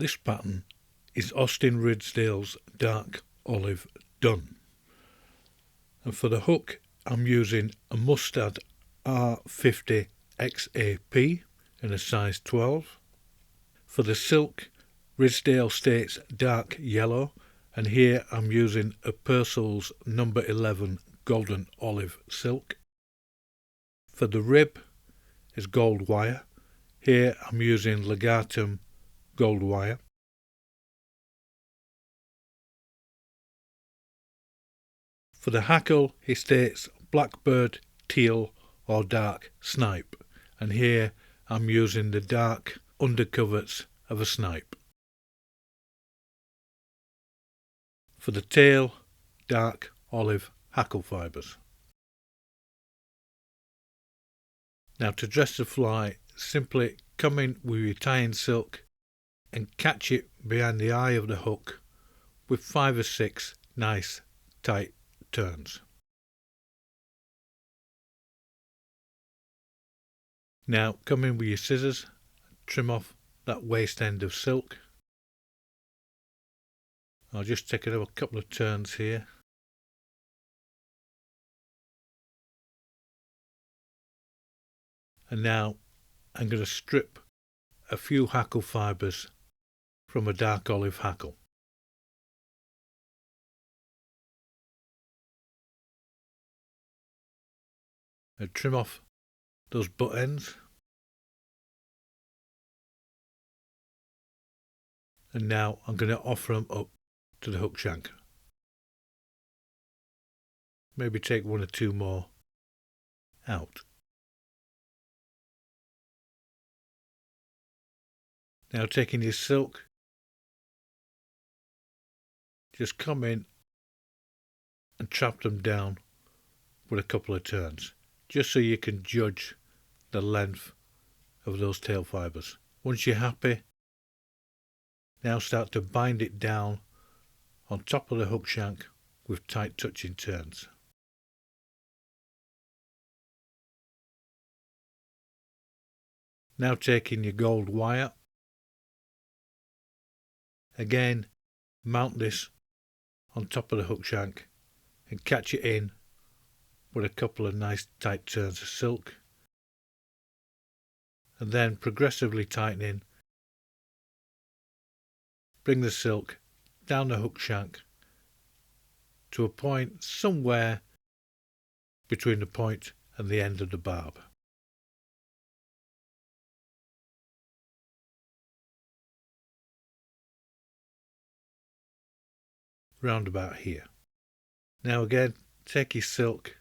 This pattern is Austin Ridsdale's dark olive dun. And for the hook I'm using a mustard R50 XAP in a size 12. For the silk, Ridsdale states dark yellow, and here I'm using a Purcell's number 11 golden olive silk. For the rib is gold wire. Here I'm using Legatum gold wire. For the hackle, he states blackbird, teal or dark snipe, and here I'm using the dark undercoverts of a snipe. For the tail, dark olive hackle fibres. Now to dress the fly, simply come in with your tying silk and catch it behind the eye of the hook with 5 or 6 nice tight turns. Now come in with your scissors, trim off that waist end of silk. I'll just take a couple of turns here. And now I'm going to strip a few hackle fibres from a dark olive hackle. And trim off those butt ends. And now I'm going to offer them up to the hook shank. Maybe take 1 or 2 more out. Now taking your silk, just come in and trap them down with a couple of turns, just so you can judge the length of those tail fibres. Once you're happy, now start to bind it down on top of the hook shank with tight touching turns. Now taking your gold wire, again mount this on top of the hook shank and catch it in with a couple of nice tight turns of silk, and then progressively tightening, bring the silk down the hook shank to a point somewhere between the point and the end of the barb. Round about here. Now again, take your silk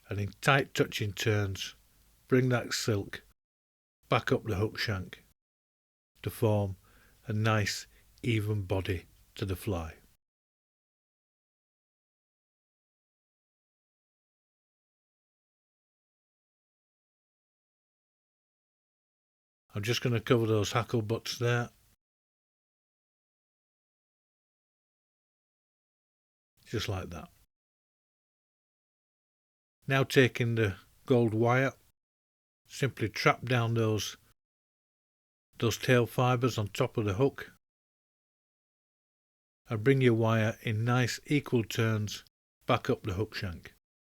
and in tight touching turns bring that silk back up the hook shank to form a nice even body to the fly. I'm just going to cover those hackle butts there. Just like that. Now taking the gold wire, simply trap down those tail fibres on top of the hook and bring your wire in nice equal turns back up the hook shank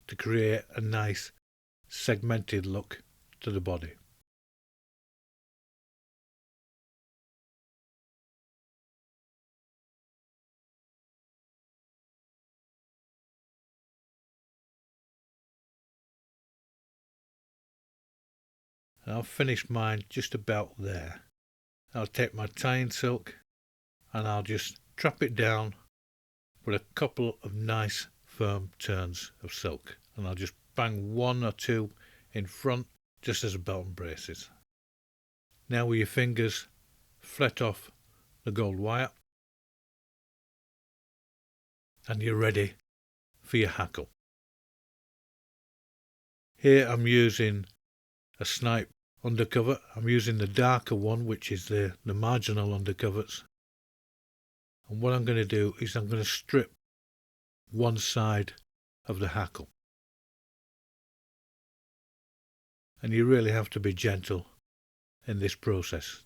to create a nice segmented look to the body. And I'll finish mine just about there. I'll take my tying silk and I'll just trap it down with a couple of nice firm turns of silk, and I'll just bang 1 or 2 in front just as a belt and braces. Now with your fingers flet off the gold wire and you're ready for your hackle. Here I'm using a snipe undercover. I'm using the darker one, which is the marginal undercoverts. And what I'm going to do is I'm going to strip one side of the hackle. And you really have to be gentle in this process,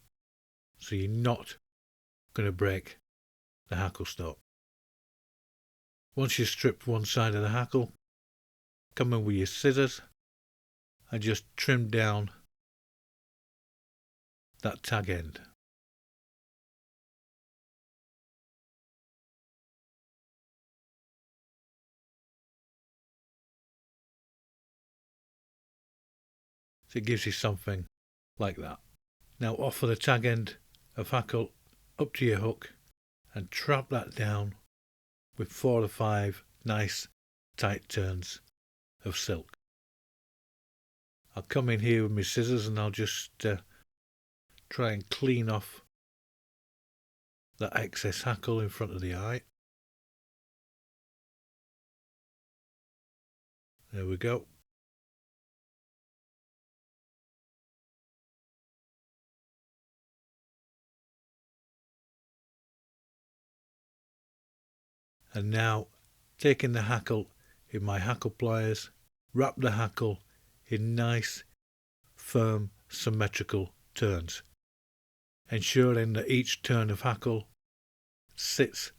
so you're not going to break the hackle stalk. Once you've stripped one side of the hackle, come in with your scissors and just trim down that tag end. So it gives you something like that. Now offer the tag end of hackle up to your hook and trap that down with 4 or 5 nice tight turns of silk. I'll come in here with my scissors and I'll just try and clean off that excess hackle in front of the eye. There we go. And now, taking the hackle in my hackle pliers, wrap the hackle in nice, firm, symmetrical turns, ensuring that each turn of hackle sits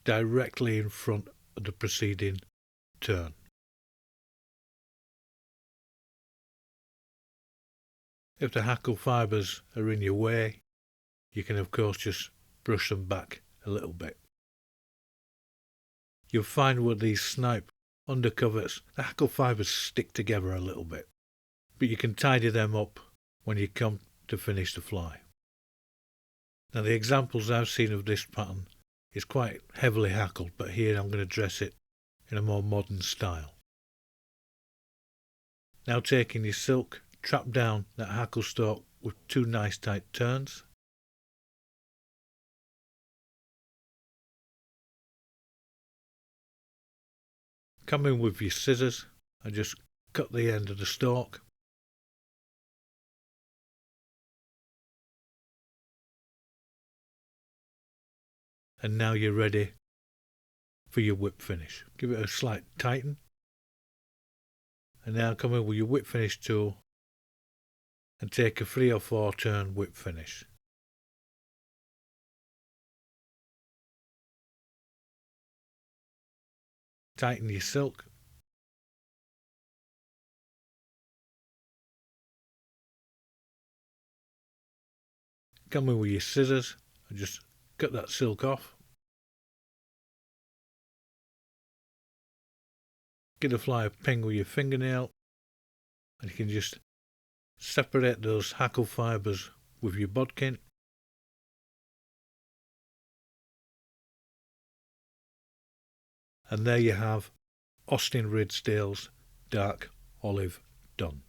directly in front of the preceding turn. If the hackle fibres are in your way, you can of course just brush them back a little bit. You'll find with these snipe undercovers, the hackle fibres stick together a little bit, but you can tidy them up when you come to finish the fly. Now the examples I've seen of this pattern is quite heavily hackled, but here I'm going to dress it in a more modern style. Now taking your silk, trap down that hackle stalk with 2 nice tight turns. Come in with your scissors and just cut the end of the stalk. And now you're ready for your whip finish. Give it a slight tighten. And now come in with your whip finish tool and take a 3 or 4 turn whip finish. Tighten your silk. Come in with your scissors and just cut that silk off. Give the fly a ping with your fingernail and you can just separate those hackle fibres with your bodkin. And there you have Austin Ridsdale's dark olive done.